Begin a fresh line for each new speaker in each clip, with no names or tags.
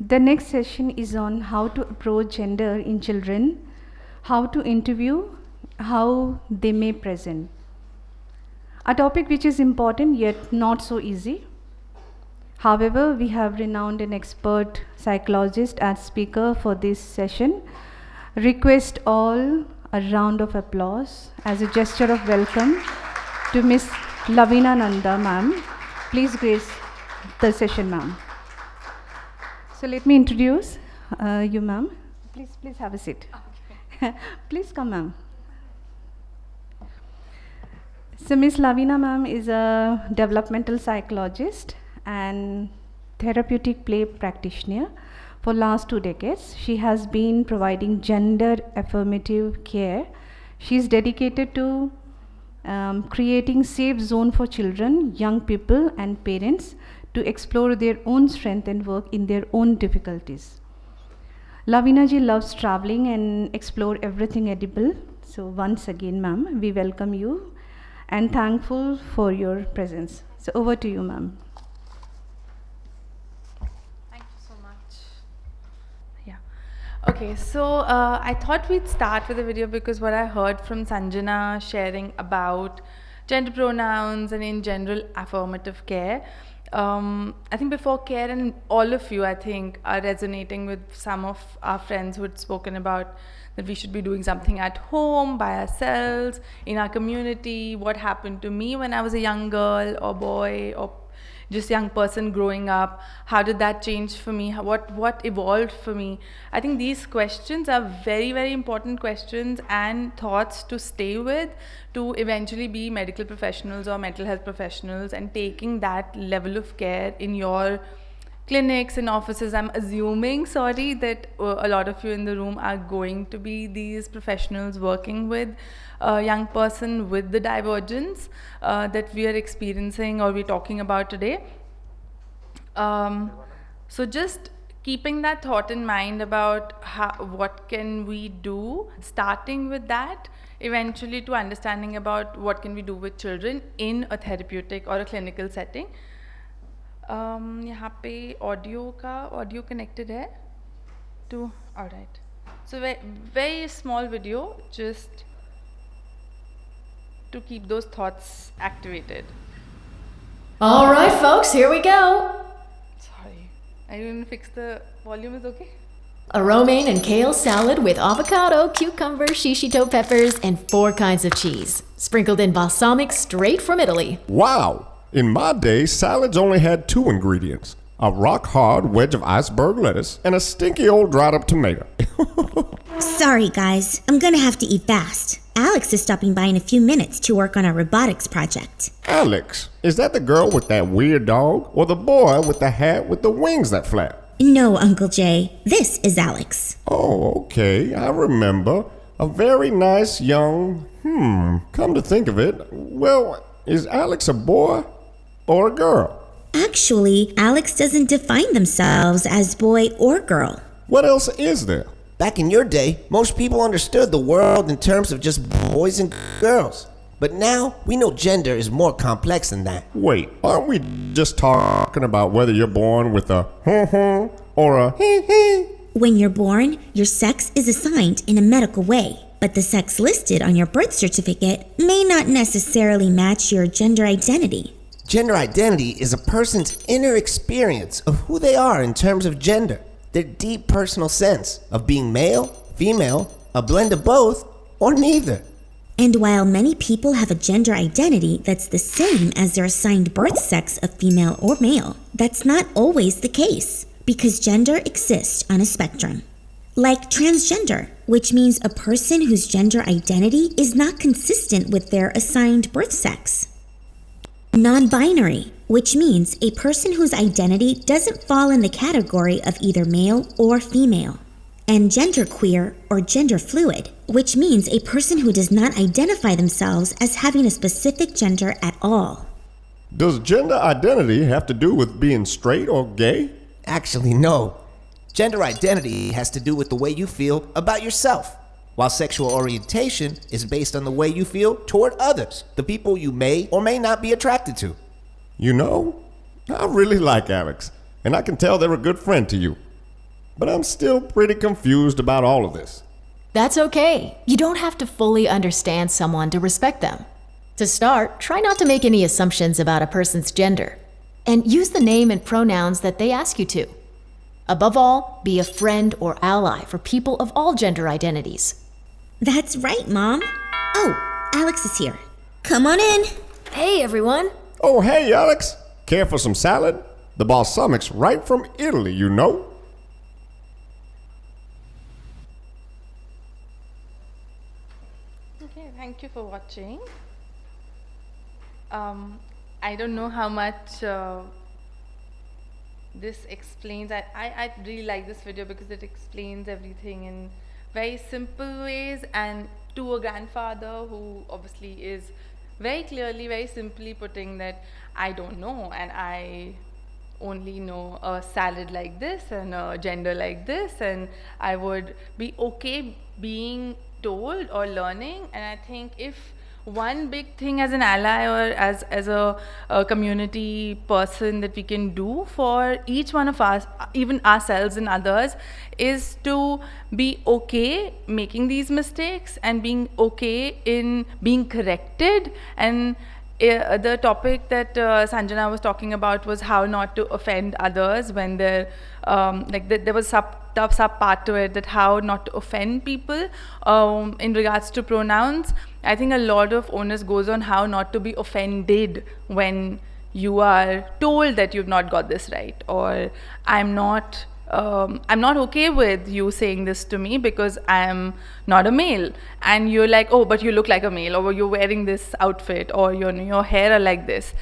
The next session is on how to approach gender in children, how to interview, how they may present. A topic which is important yet not so easy. However, we have renowned and expert psychologist as speaker for this session. Request all a round of applause as a gesture of welcome to Miss Lavina Nanda, ma'am. Please grace the session, ma'am. So let me introduce you, ma'am. Please have a seat. Okay. Please come, ma'am. So Miss Lavina, ma'am, is a developmental psychologist and therapeutic play practitioner for last 2 decades. She has been providing gender affirmative care. She is dedicated to creating safe zone for children, young people and parents to explore their own strength and work in their own difficulties. Lavina ji loves traveling and explore everything edible. So once again, ma'am, we welcome you and thankful for your presence. So over to you, ma'am.
Thank you so much. Yeah. Okay, so I thought we'd start with a video because what I heard from Sanjana sharing about gender pronouns and in general affirmative care. I think before care and all of you, I think, are resonating with some of our friends who had spoken about that we should be doing something at home, by ourselves, in our community, what happened to me when I was a young girl or boy or just young person growing up, how did that change for me, what evolved for me. I think these questions are very, very important questions and thoughts to stay with to eventually be medical professionals or mental health professionals and taking that level of care in your clinics and offices. I'm assuming, that a lot of you in the room are going to be these professionals working with a young person with the divergence that we are experiencing or we're talking about today. So just keeping that thought in mind about what can we do, starting with that, eventually to understanding about what can we do with children in a therapeutic or a clinical setting. यहाँ पे audio connected है to, all right, so very small video just to keep those thoughts activated.
All right, folks, here we go.
Sorry, I didn't fix the volume. Is okay?
A romaine and kale salad with avocado, cucumber, shishito peppers, and 4 kinds of cheese, sprinkled in balsamic straight from Italy.
Wow! In my day, salads only had 2 ingredients: a rock-hard wedge of iceberg lettuce and a stinky old dried-up tomato.
Sorry, guys. I'm gonna have to eat fast. Alex is stopping by in a few minutes to work on our robotics project.
Alex? Is that the girl with that weird dog? Or the boy with the hat with the wings that flap?
No, Uncle Jay. This is Alex.
Oh, okay. I remember. A very nice young... Come to think of it, well, is Alex a boy or a girl?
Actually, Alex doesn't define themselves as boy or girl.
What else is there?
Back in your day, most people understood the world in terms of just boys and girls. But now, we know gender is more complex than that.
Wait, aren't we just talking about whether you're born with a or a
When you're born, your sex is assigned in a medical way. But the sex listed on your birth certificate may not necessarily match your gender identity.
Gender identity is a person's inner experience of who they are in terms of gender. Their deep personal sense of being male, female, a blend of both, or neither.
And while many people have a gender identity that's the same as their assigned birth sex of female or male, that's not always the case, because gender exists on a spectrum. Like transgender, which means a person whose gender identity is not consistent with their assigned birth sex. Non-binary, which means a person whose identity doesn't fall in the category of either male or female. And genderqueer or gender fluid, which means a person who does not identify themselves as having a specific gender at all.
Does gender identity have to do with being straight or gay?
Actually, no. Gender identity has to do with the way you feel about yourself, while sexual orientation is based on the way you feel toward others, the people you may or may not be attracted to.
You know, I really like Alex, and I can tell they're a good friend to you. but I'm still pretty confused about all of this.
That's okay. You don't have to fully understand someone to respect them. To start, try not to make any assumptions about a person's gender, and use the name and pronouns that they ask you to. Above all, be a friend or ally for people of all gender identities.
That's right, Mom. Oh, Alex is here. Come on in.
Hey, everyone.
Oh, hey, Alex. Care for some salad? The balsamic's right from Italy, you know.
Okay, thank you for watching. I don't know how much this explains. I really like this video because it explains everything in very simple ways, and to a grandfather who obviously is very clearly, very simply putting that I don't know, and I only know a salad like this and a gender like this, and I would be okay being told or learning. And I think if one big thing as an ally or as a community person that we can do for each one of us, even ourselves and others, is to be okay making these mistakes and being okay in being corrected. And the topic that Sanjana was talking about was how not to offend others when they're there was sub part to it, that how not to offend people in regards to pronouns. I think a lot of onus goes on how not to be offended when you are told that you've not got this right, or I'm not okay with you saying this to me because I'm not a male, and you're like, oh, but you look like a male, or you're wearing this outfit, or your hair are like this.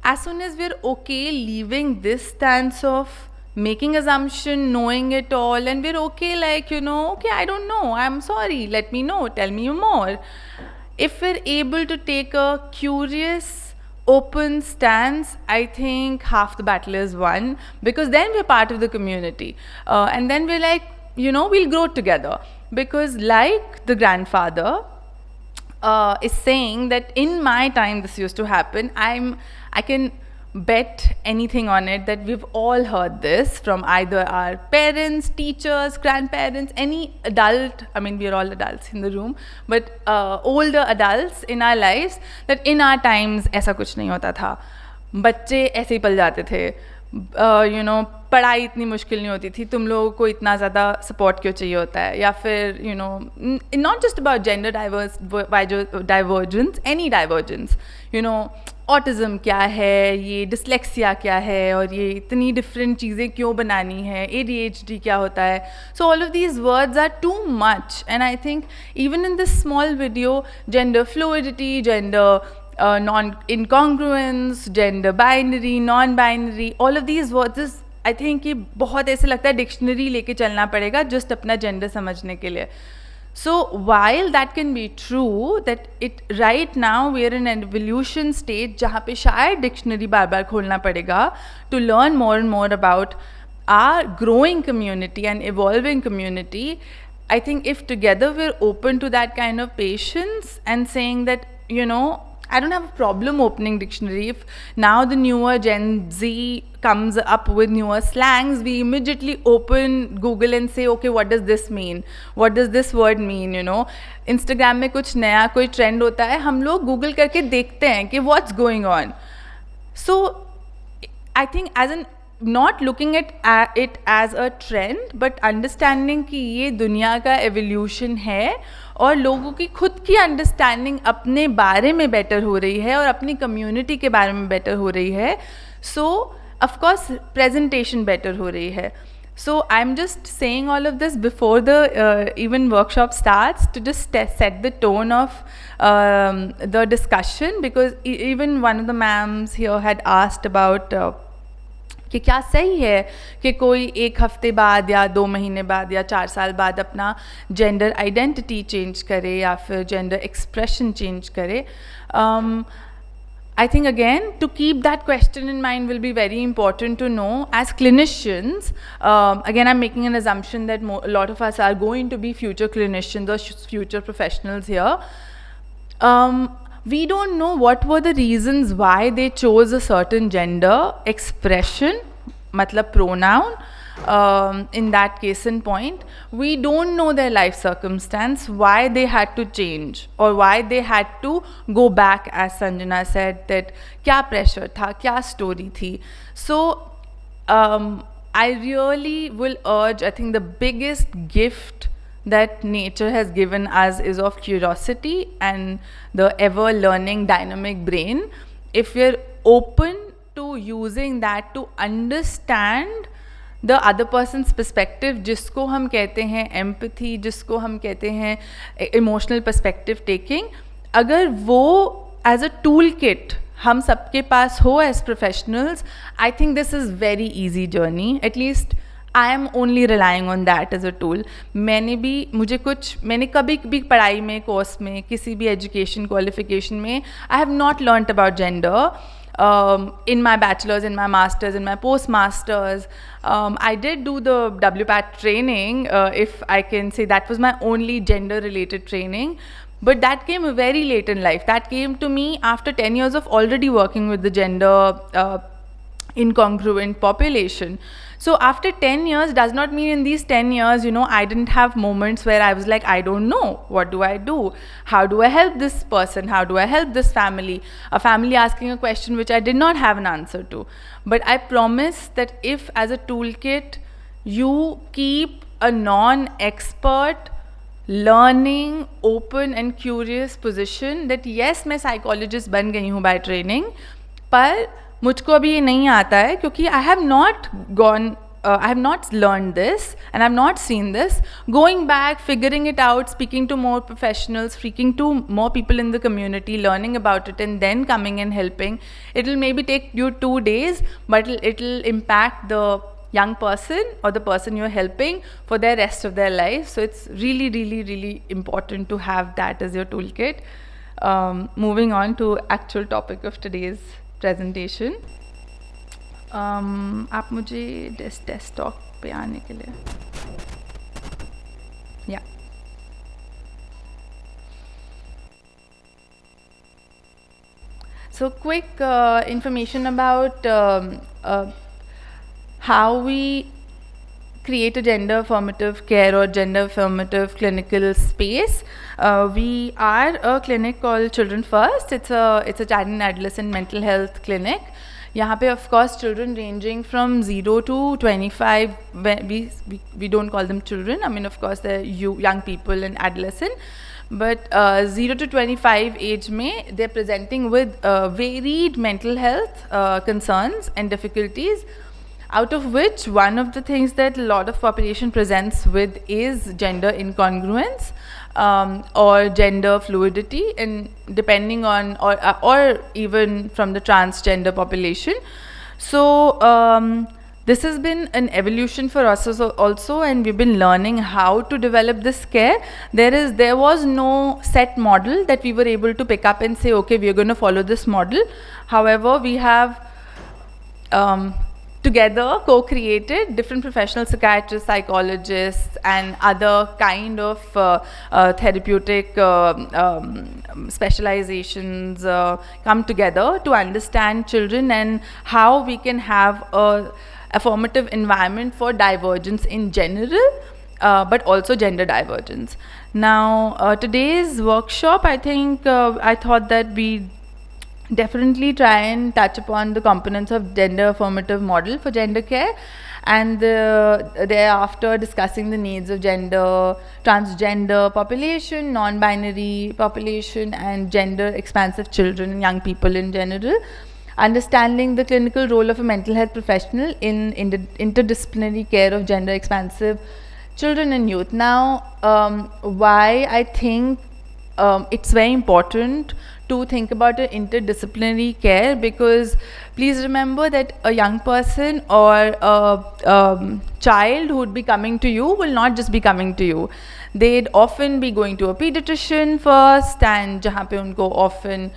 As soon as we're okay leaving this stance of making assumption, knowing it all, and we're okay, like, okay, I don't know, I'm sorry, let me know, tell me more. If we're able to take a curious, open stance, I think half the battle is won, because then we're part of the community. And then we're like, we'll grow together. Because like the grandfather is saying that in my time this used to happen, I can bet anything on it that we've all heard this from either our parents, teachers, grandparents, any adult. I mean, we're all adults in the room, but older adults in our lives, that in our times ऐसा कुछ नहीं होता था, बच्चे ऐसे ही पल जाते थे, पढ़ाई इतनी मुश्किल नहीं होती थी, तुम लोगों को इतना ज़्यादा सपोर्ट क्यों चाहिए होता है, या फिर not just about gender divergence, any divergence, autism क्या है, ये डिसलेक्सिया क्या है, और ये इतनी डिफरेंट चीज़ें क्यों बनानी है, ADHD क्या होता है. So all of these words are too much, and I think even in this small video, gender fluidity, gender non-incongruence, gender binary, non-binary, all of these words, I think ये बहुत ऐसे लगता है डिक्शनरी लेके चलना पड़ेगा just अपना gender समझने के लिए. So while that can be true, that right now we are in an evolution stage जहाँ पे शायद डिक्शनरी बार बार खोलना पड़ेगा to learn more and more about our growing community and evolving community. I think if together we're open to that kind of patience and saying that, I don't have a problem opening dictionary. If now the newer Gen Z comes up with newer slangs, we immediately open Google and say, okay, what does this mean? What does this word mean? Instagram में कुछ नया कोई trend होता है, हम लोग Google करके देखते हैं कि what's going on. So I think not looking at it as a trend, but understanding कि ये दुनिया का evolution है, और लोगों की खुद की अंडरस्टैंडिंग अपने बारे में बेटर हो रही है और अपनी कम्युनिटी के बारे में बेटर हो रही है. सो ऑफकोर्स प्रेजेंटेशन बेटर हो रही है. So I am just saying all of this before the even workshop starts to just set the tone of the discussion, because even one of the ma'ams here had asked about कि क्या सही है कि कोई एक हफ्ते बाद या 2 महीने बाद या 4 साल बाद अपना जेंडर आइडेंटिटी चेंज करे या फिर जेंडर एक्सप्रेशन चेंज करे. I think again, to keep that question in mind will be very important to know as clinicians. Again, I'm making an assumption that a lot of us are going to be future clinicians or future professionals here. We don't know what were the reasons why they chose a certain gender expression, matlab pronoun. in that case in point. We don't know their life circumstance, why they had to change or why they had to go back, as Sanjana said, that kya pressure tha, kya story thi. So I really will urge, I think the biggest gift that nature has given us is of curiosity and the ever learning dynamic brain. If we're open to using that to understand the other person's perspective, जिसको हम कहते हैं empathy, जिसको हम कहते हैं emotional perspective taking, अगर वो as a toolkit हम सबके पास हो as professionals, I think this is very easy journey. At least I am only relying on that as a tool. मैंने कभी भी पढ़ाई में, कोर्स में, किसी भी education qualification में, I have not learnt about gender. In my bachelor's, in my master's, in my postmasters, I did do the WPAT training, if I can say that was my only gender related training. But that came very late in life. That came to me after 10 years of already working with the gender incongruent population. So after 10 years does not mean in these 10 years, I didn't have moments where I was like, I don't know, what do I do? How do I help this person? How do I help this family? A family asking a question which I did not have an answer to. But I promise that if as a toolkit, you keep a non-expert, learning, open and curious position that yes, मैं psychologist बन गई हूँ by training, पर मुझको अभी ये नहीं आता है क्योंकि I have not learned this and I have not seen this. Going back, figuring it out, speaking to more professionals, speaking to more people in the community, learning about it and then coming and helping. It will maybe take you 2 days, but it'll impact the young person or the person you're helping for the rest of their life. So it's really, really, really important to have that as your toolkit. Moving on to actual topic of today's presentation. आप मुझे desktop पे आने के लिए, yeah. So quick information about how we create a gender affirmative care or gender affirmative clinical space. We are a clinic called Children First. It's a child and adolescent mental health clinic. यहाँ पे of course children ranging from 0 to 25, we don't call them children. I mean, of course they're young people and adolescent. But 0 to 25 age में they're presenting with varied mental health concerns and difficulties, out of which one of the things that a lot of population presents with is gender incongruence or gender fluidity, and depending on or even from the transgender population. So this has been an evolution for us also, and we've been learning how to develop this care. There was no set model that we were able to pick up and say, okay, we are going to follow this model. However, we have together co-created different professional psychiatrists, psychologists and other kind of therapeutic specializations come together to understand children and how we can have a affirmative environment for divergence in general, but also gender divergence. Now today's workshop, I think I thought that we definitely try and touch upon the components of gender affirmative model for gender care, and thereafter discussing the needs of gender, transgender population, non-binary population and gender expansive children and young people in general, understanding the clinical role of a mental health professional in interdisciplinary care of gender expansive children and youth. Now why I think it's very important to think about an interdisciplinary care, because please remember that a young person or a child who would be coming to you will not just be coming to you. They'd often be going to a pediatrician first, and jahan pe unko often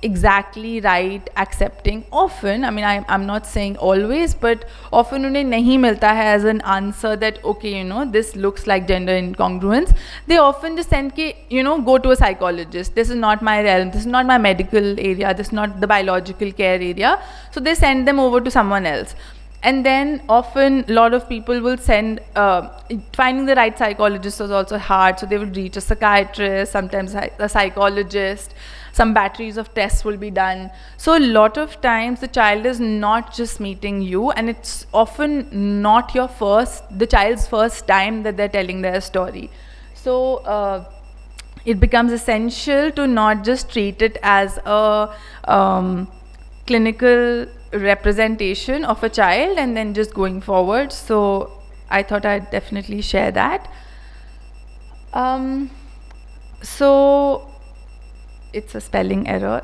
exactly right accepting often, I mean I'm not saying always, but often unhe nahi milta hai as an answer that okay, this looks like gender incongruence. They often just send ki, go to a psychologist, this is not my realm, this is not my medical area, this is not the biological care area, so they send them over to someone else. And then often a lot of people will send, finding the right psychologist was also hard, so they would reach a psychiatrist, sometimes a psychologist, some batteries of tests will be done. So a lot of times the child is not just meeting you, and it's often not the child's first time that they're telling their story. So it becomes essential to not just treat it as a clinical representation of a child and then just going forward. So I thought I'd definitely share that. So it's a spelling error.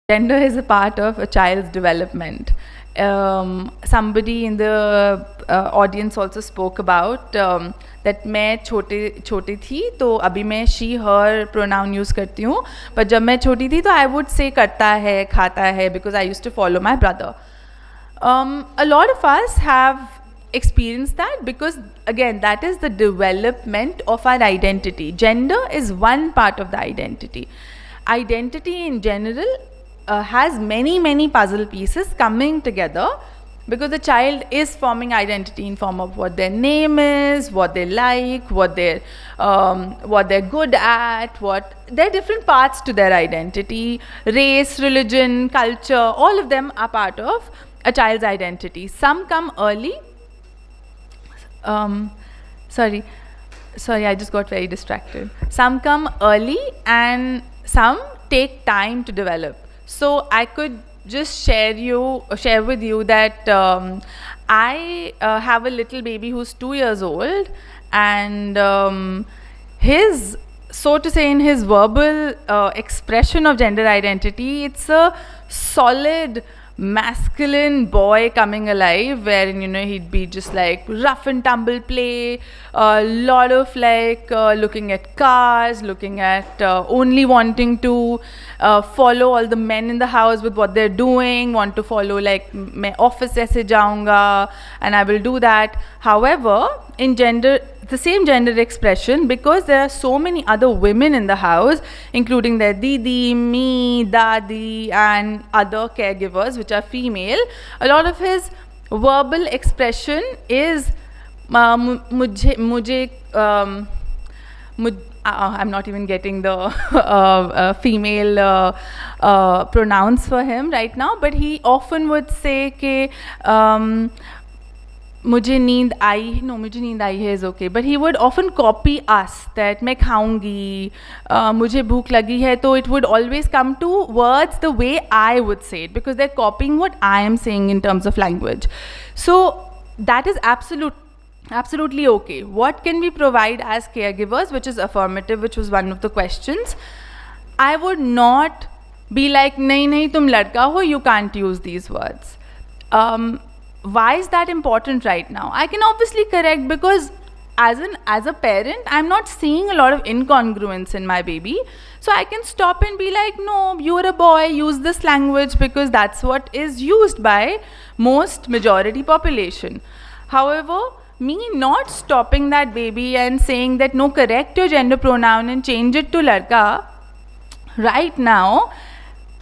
Gender is a part of a child's development. Somebody in the audience also spoke about that मैं छोटी थी तो अभी मैं she her pronoun use करती हूँ, पर जब मैं छोटी थी तो I would say करता है, खाता है, because I used to follow my brother. A lot of us have experienced that, because again that is the development of our identity. Gender is one part of the identity. Identity in general has many puzzle pieces coming together, because the child is forming identity in form of what their name is, what they like, what they're good at, there are different parts to their identity. Race, religion, culture, all of them are part of a child's identity. Some come early. Sorry, I just got very distracted. Some come early and some take time to develop. So I could just share with you that I have a little baby who's 2 years old, and his, so to say, in his verbal expression of gender identity, it's a solid masculine boy coming alive, wherein he'd be just like rough and tumble play, a lot of like looking at cars, looking at only wanting to follow all the men in the house with what they're doing, want to follow like मैं office ऐसे जाऊंगा and I will do that. However, in the same gender expression, because there are so many other women in the house, including their didi, me, dadi, and other caregivers which are female, a lot of his verbal expression is I'm not even getting the female pronouns for him right now, but he often would say ke मुझे नींद आई है is okay, but he would often copy us that मैं खाऊंगी, मुझे भूख लगी है, तो it would always come to words the way I would say it, because they're copying what I am saying in terms of language. So that is absolutely okay. What can we provide as caregivers, which is affirmative, which was one of the questions. I would not be like नहीं तुम लड़का हो, you can't use these words. Why is that important right now? I can obviously correct, because as a parent, I'm not seeing a lot of incongruence in my baby. So I can stop and be like, no, you're a boy, use this language, because that's what is used by majority population. However, me not stopping that baby and saying that no, correct your gender pronoun and change it to ladka right now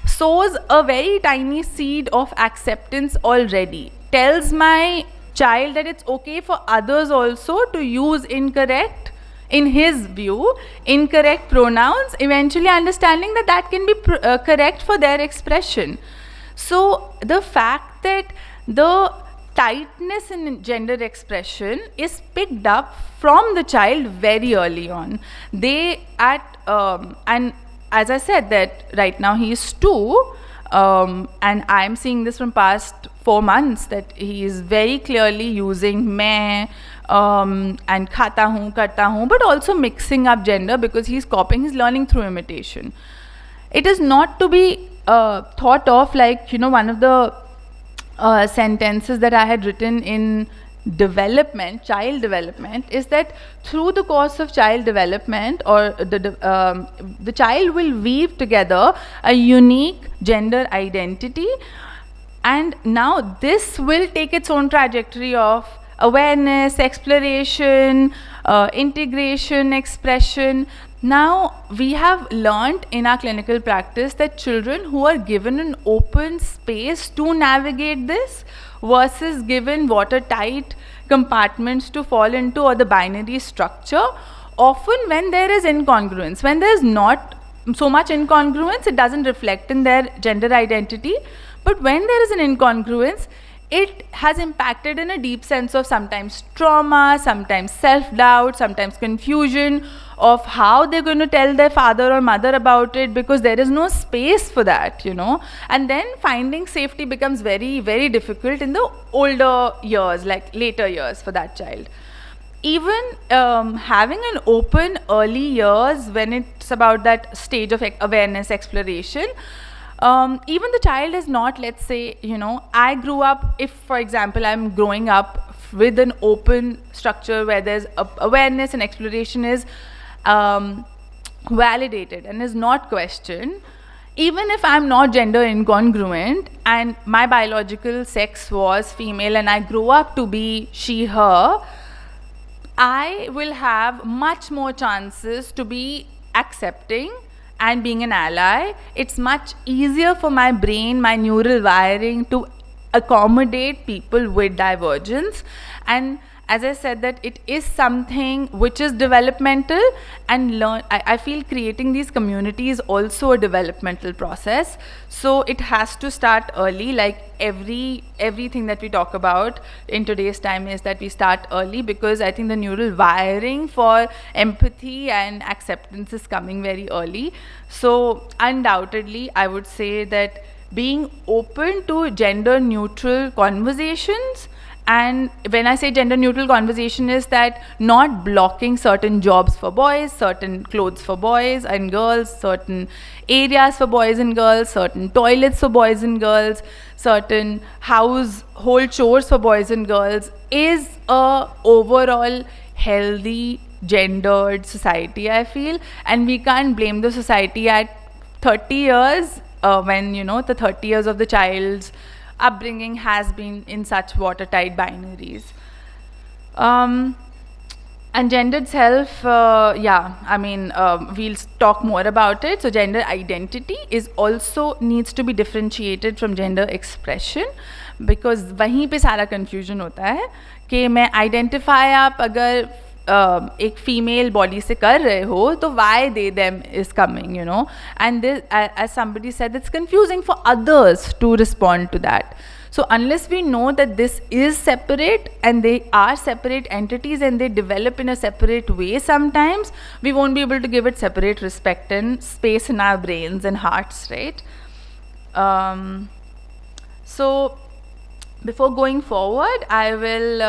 sows a very tiny seed of acceptance already. Tells my child that it's okay for others also to use incorrect, in his view, incorrect pronouns, eventually understanding that that can be correct for their expression. So the fact that the tightness in gender expression is picked up from the child very early on. And as I said that right now he is 2, and I'm seeing this from past 4 months that he is very clearly using मैं and खाता हूँ, करता हूँ, but also mixing up gender, because he's copying, he's learning through imitation. It is not to be thought of like, one of the sentences that I had written in child development, is that through the course of child development, or the child will weave together a unique gender identity, and now this will take its own trajectory of awareness, exploration, integration, expression. Now we have learnt in our clinical practice that children who are given an open space to navigate this versus given watertight compartments to fall into, or the binary structure. Often when there is incongruence, when there is not so much incongruence, it doesn't reflect in their gender identity. But when there is an incongruence, it has impacted in a deep sense of sometimes trauma, sometimes self-doubt, sometimes confusion of how they're going to tell their father or mother about it, because there is no space for that, you know. And then finding safety becomes very, very difficult in the older years, like later years for that child. Even having an open early years when it's about that stage of awareness, exploration, even the child is not, let's say, you know, I grew up, if for example I'm growing up with an open structure where there's awareness and exploration is validated and is not questioned, even if I'm not gender incongruent and my biological sex was female and I grew up to be she, her, I will have much more chances to be accepting and being an ally. It's much easier for my brain, my neural wiring to accommodate people with divergence. And as I said, that it is something which is developmental, and I feel creating these communities also a developmental process. So it has to start early, like everything that we talk about in today's time is that we start early, because I think the neural wiring for empathy and acceptance is coming very early. So undoubtedly, I would say that being open to gender neutral conversations. And when I say gender neutral conversation, is that not blocking certain jobs for boys, certain clothes for boys and girls, certain areas for boys and girls, certain toilets for boys and girls, certain household chores for boys and girls, is a overall healthy gendered society, I feel. And we can't blame the society at 30 years when, you know, the 30 years of the child's upbringing has been in such watertight binaries. And gendered self, we'll talk more about it. So gender identity is also needs to be differentiated from gender expression, because वहीं पे सारा confusion होता है कि मैं identify आप अगर एक female body से कर रहे हो, तो why they them is coming, you know. And this, as somebody said, it's confusing for others to respond to that. So unless we know that this is separate and they are separate entities and they develop in a separate way sometimes, we won't be able to give it separate respect and space in our brains and hearts, right? So before going forward, I will,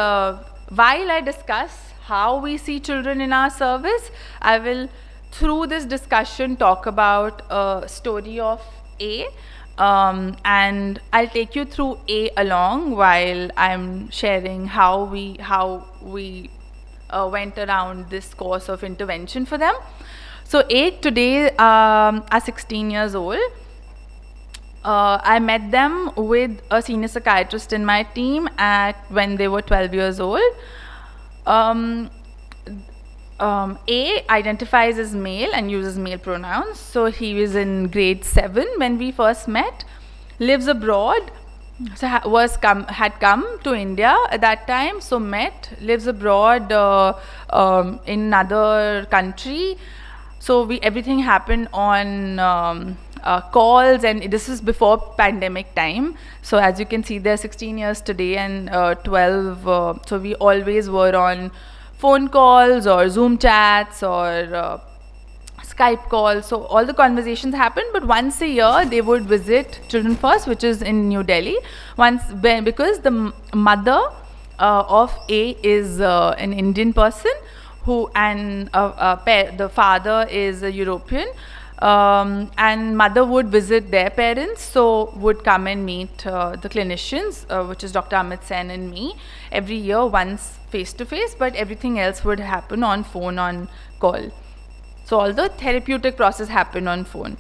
while I discuss how we see children in our service, I will, through this discussion, talk about a story of A, and I'll take you through A along while I'm sharing how we went around this course of intervention for them. So A today are 16 years old. I met them with a senior psychiatrist in my team when they were 12 years old. A identifies as male and uses male pronouns. So he was in grade 7 when we first met, lives abroad, so had come to India at that time, so met, lives abroad in another country. So everything happened on calls, and this is before pandemic time. So as you can see, they're 16 years today and 12. So we always were on phone calls or Zoom chats or Skype calls. So all the conversations happened, but once a year they would visit Children First, which is in New Delhi. Because the mother of A is an Indian person, and the father is a European. And mother would visit their parents, so would come and meet the clinicians, which is Dr. Amit Sen and me, every year once face to face, but everything else would happen on phone, on call. So all the therapeutic process happened on phone.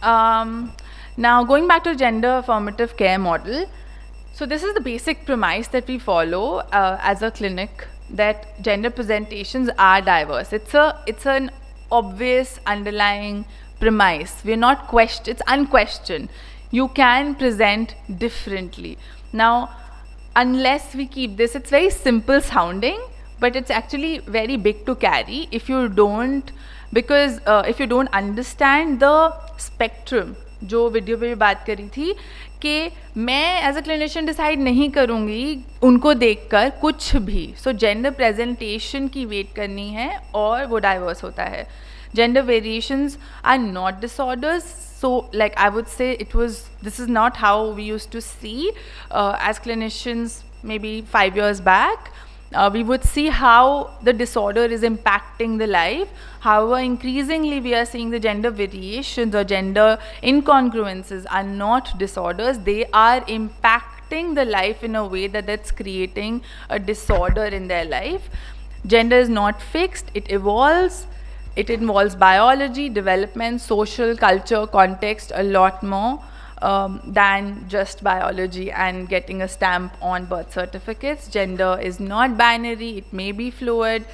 Now going back to gender affirmative care model, so this is the basic premise that we follow as a clinic, that gender presentations are diverse. It's an obvious underlying premise. We're not it's unquestioned. you can present differently. Now, unless we keep this, it's very simple sounding, but it's actually very big to carry if you don't, because if you don't understand the spectrum, जो video पे भी बात करी थी कि मैं as a clinician decide नहीं करूँगी उनको देखकर कुछ भी. सो जेंडर प्रेजेंटेशन की वेट करनी है और वो डाइवर्स होता है. Gender variations are not disorders. So like I would say this is not how we used to see as clinicians maybe 5 years back. We would see how the disorder is impacting the life. However, increasingly we are seeing the gender variations or gender incongruences are not disorders. They are impacting the life in a way that's creating a disorder in their life. Gender is not fixed, it evolves. It involves biology, development, social, culture, context, a lot more than just biology and getting a stamp on birth certificates. Gender is not binary, it may be fluid.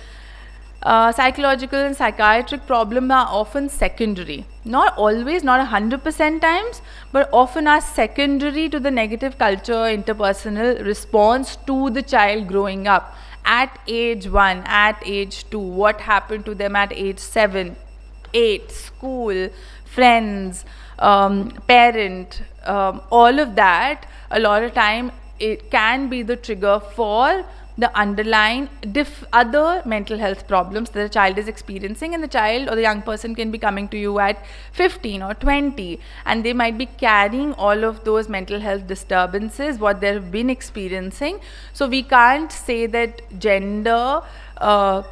Psychological and psychiatric problems are often secondary. Not always, not 100% times, but often are secondary to the negative culture, interpersonal response to the child growing up. At age 1, at age 2, what happened to them at age 7, 8, school, friends, parent, all of that, a lot of time it can be the trigger for the underlying other mental health problems that the child is experiencing, and the child or the young person can be coming to you at 15 or 20 and they might be carrying all of those mental health disturbances, what they've been experiencing. So we can't say that gender or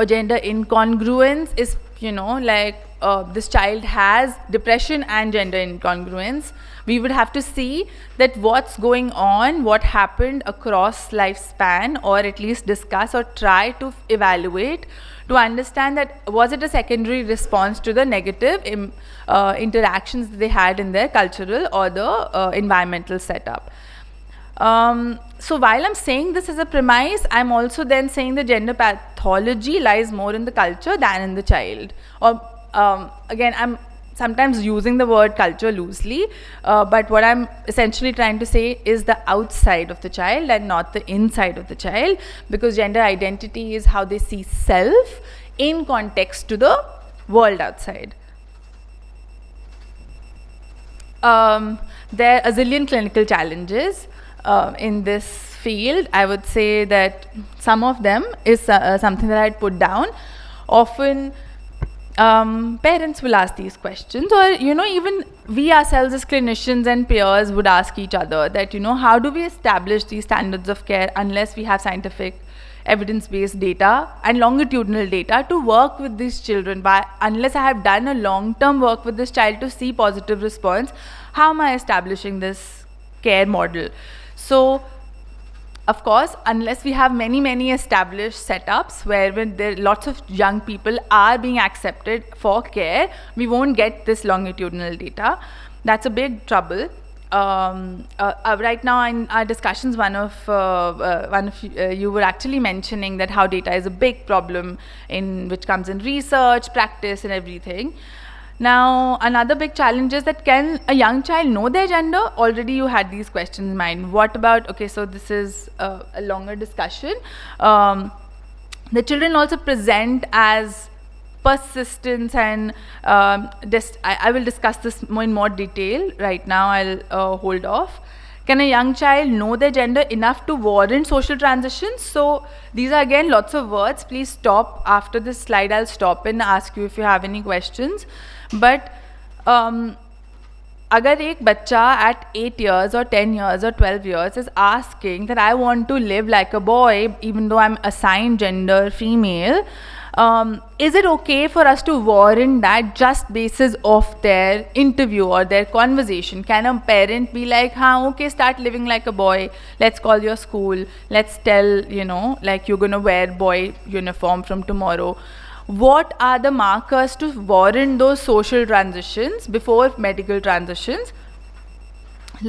gender incongruence is, this child has depression and gender incongruence. We would have to see that what's going on, what happened across lifespan, or at least discuss or try to evaluate to understand that was it a secondary response to the negative interactions that they had in their cultural or the environmental setup. So while I'm saying this as a premise, I'm also then saying the gender pathology lies more in the culture than in the child. Or again, I'm sometimes using the word culture loosely, but what I'm essentially trying to say is the outside of the child and not the inside of the child, because gender identity is how they see self in context to the world outside. There are a zillion clinical challenges in this field. I would say that some of them is something that I'd put down. Often parents will ask these questions, or even we ourselves as clinicians and peers would ask each other that how do we establish these standards of care unless we have scientific evidence-based data and longitudinal data to work with these children. Unless I have done a long-term work with this child to see positive response, how am I establishing this care model? So of course, unless we have many established setups where there lots of young people are being accepted for care, we won't get this longitudinal data. That's a big trouble. Right now in our discussions, one of you were actually mentioning that how data is a big problem which comes in research, practice and everything. Now, another big challenge is that can a young child know their gender? Already you had these questions in mind. What about, okay, so this is a longer discussion. The children also present as persistence and I will discuss this in more detail. Right now I'll hold off. Can a young child know their gender enough to warrant social transitions? So these are again lots of words. Please stop after this slide. I'll stop and ask you if you have any questions. But अगर एक बच्चा at 8 years or 10 years or 12 years is asking that I want to live like a boy even though I'm assigned gender female, is it okay for us to warrant that just basis of their interview or their conversation? Can a parent be like, okay, start living like a boy, let's call your school, let's tell, like you're gonna wear boy uniform from tomorrow? What are the markers to warrant those social transitions before medical transitions?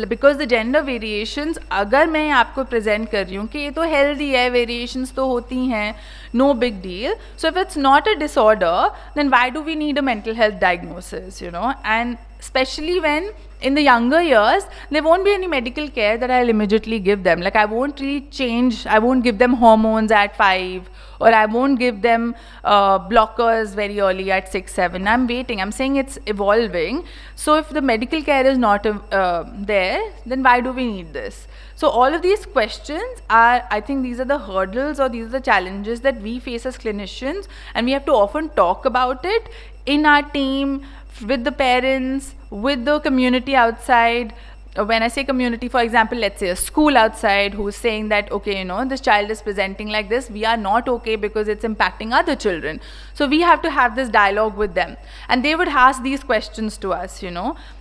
Because the gender variations, अगर मैं आपको present कर रही हूँ कि ये तो healthy है, variations तो होती हैं, no big deal. So if it's not a disorder, then why do we need a mental health diagnosis, And especially when in the younger years, there won't be any medical care that I'll immediately give them. Like I won't really change, I won't give them hormones at 5, or I won't give them blockers very early at 6, 7. I'm waiting. I'm saying it's evolving. So if the medical care is not there, then why do we need this? So all of these questions are, I think these are the hurdles, or these are the challenges that we face as clinicians, and we have to often talk about it in our team, with the parents, with the community outside. When I say community, for example, let's say a school outside who's saying that, okay, this child is presenting like this, we are not okay because it's impacting other children. So we have to have this dialogue with them. And they would ask these questions to us,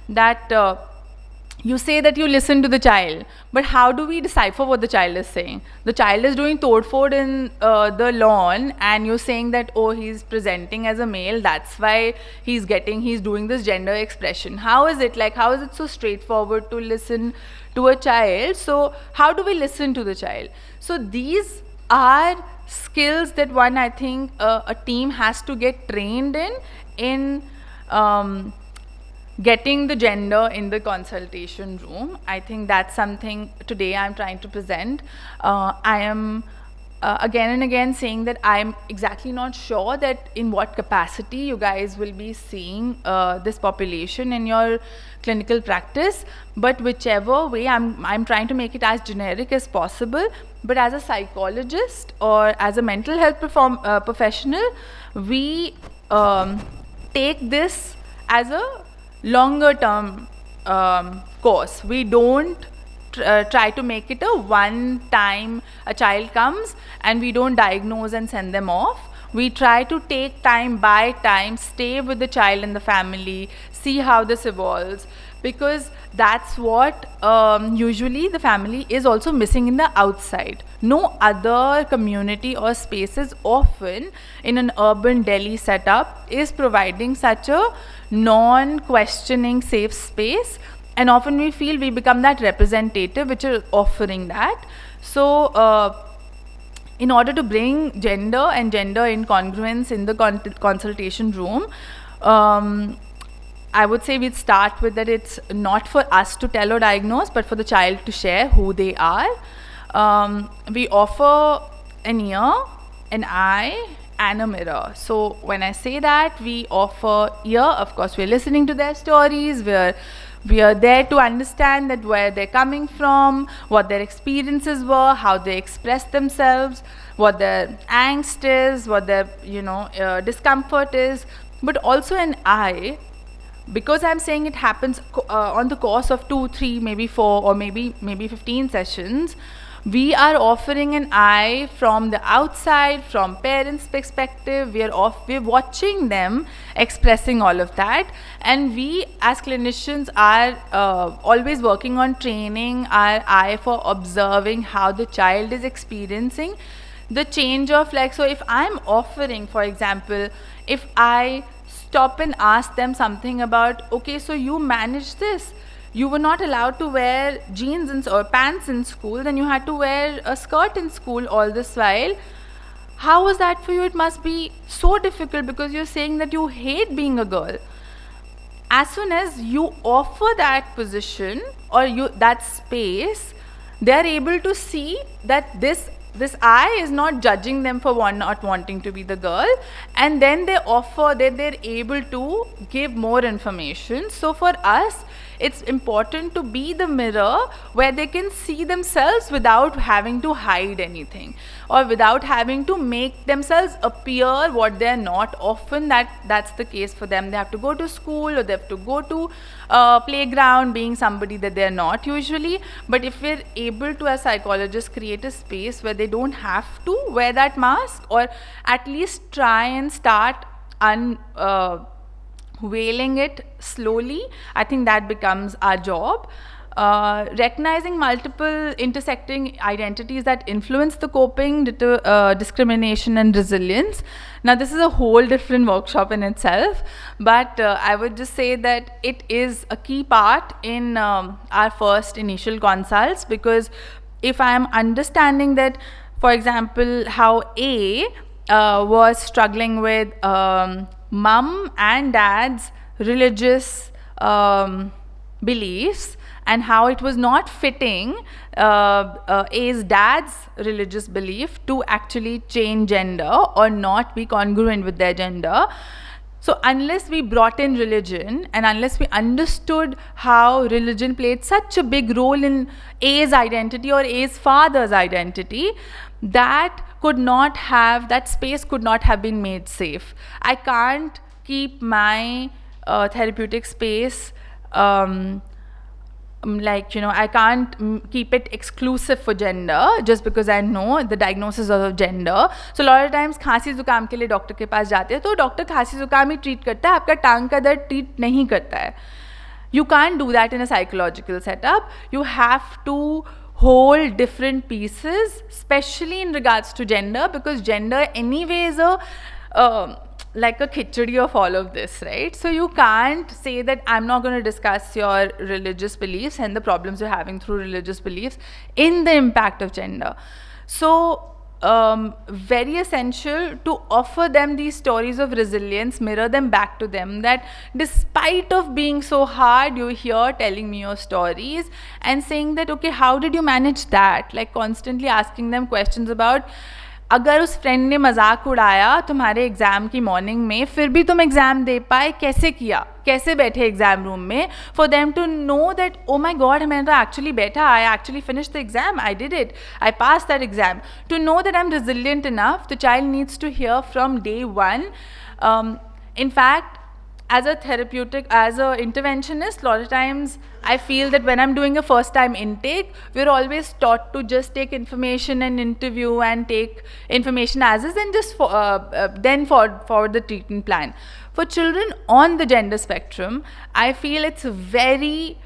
that you say that you listen to the child, but how do we decipher what the child is saying? The child is doing tod-fod in the lawn, and you're saying that, oh, he's presenting as a male, that's why he's doing this gender expression. How is it so straightforward to listen to a child? So how do we listen to the child? So these are skills that I think a team has to get trained in getting the gender in the consultation room. I think that's something today I'm trying to present. I am again and again saying that I'm exactly not sure that in what capacity you guys will be seeing this population in your clinical practice, but whichever way, I'm trying to make it as generic as possible. But as a psychologist or as a mental health professional, we take this as a longer term course. We don't try to make it a one time a child comes and we don't diagnose and send them off. We try to take time by time, stay with the child and the family, see how this evolves, because that's what usually the family is also missing in the outside. No other community or spaces often in an urban Delhi setup is providing such a non-questioning safe space, and often we feel we become that representative which is offering that. So in order to bring gender and gender incongruence in the consultation room, I would say we'd start with that it's not for us to tell or diagnose, but for the child to share who they are. We offer an ear, an eye, and a mirror. So when I say that we offer ear, of course we're listening to their stories, we are there to understand that where they're coming from, what their experiences were, how they express themselves, what their angst is, what their discomfort is. But also an eye, because I'm saying it happens on the course of 2, 3, maybe 4, or maybe 15 sessions. We are offering an eye from the outside, from parents' perspective. We're watching them expressing all of that, and we as clinicians are always working on training our eye for observing how the child is experiencing the change of, like, so if I'm offering, for example, if I stop and ask them something about, okay, so you manage this. You were not allowed to wear jeans or pants in school, then you had to wear a skirt in school all this while. How was that for you? It must be so difficult because you're saying that you hate being a girl. As soon as you offer that position or that space, they're able to see that this eye is not judging them for not wanting to be the girl, and then they offer that they're able to give more information. So for us, it's important to be the mirror where they can see themselves without having to hide anything or without having to make themselves appear what they're not. Often that's the case for them. They have to go to school or they have to go to playground being somebody that they're not usually. But if we're able to, as psychologists, create a space where they don't have to wear that mask, or at least try and start unveiling it slowly, I think that becomes our job. Recognizing multiple intersecting identities that influence the coping, discrimination and resilience. Now this is a whole different workshop in itself, but I would just say that it is a key part in our first initial consults, because if I am understanding that, for example, how A was struggling with mum and dad's religious beliefs and how it was not fitting A's dad's religious belief to actually change gender or not be congruent with their gender. So unless we brought in religion and unless we understood how religion played such a big role in A's identity or A's father's identity, that space could not have been made safe. I can't keep my therapeutic space I can't keep it exclusive for gender just because I know the diagnosis of gender. So a lot of times खांसी जुकाम के लिए doctor के पास जाते हैं तो doctor खांसी जुकाम ही ट्रीट करता है, आपका टांग का दर्द ट्रीट नहीं करता है. You can't do that in a psychological setup. You have to hold different pieces, especially in regards to gender, because gender anyway is like a khichdi of all of this, right? So you can't say that I'm not going to discuss your religious beliefs and the problems you're having through religious beliefs in the impact of gender. So very essential to offer them these stories of resilience, mirror them back to them, that despite of being so hard, you're here telling me your stories and saying that, okay, how did you manage that? Like constantly asking them questions about, अगर उस friend ने मजाक उड़ाया तुम्हारे exam की morning में फिर भी तुम एग्ज़ाम दे पाए, कैसे किया, कैसे बैठे एग्ज़ाम रूम में, for them to know that oh my god मैंने तो एक्चुअली बैठा, I actually finish the exam, I did it, I pass that exam, to know that I am resilient enough. The child needs to hear from day one. In fact, as a therapeutic, as a interventionist, a lot of times I feel that when I'm doing a first time intake, we're always taught to just take information and interview and take information as is and just then forward the treatment plan. For children on the gender spectrum, I feel it's very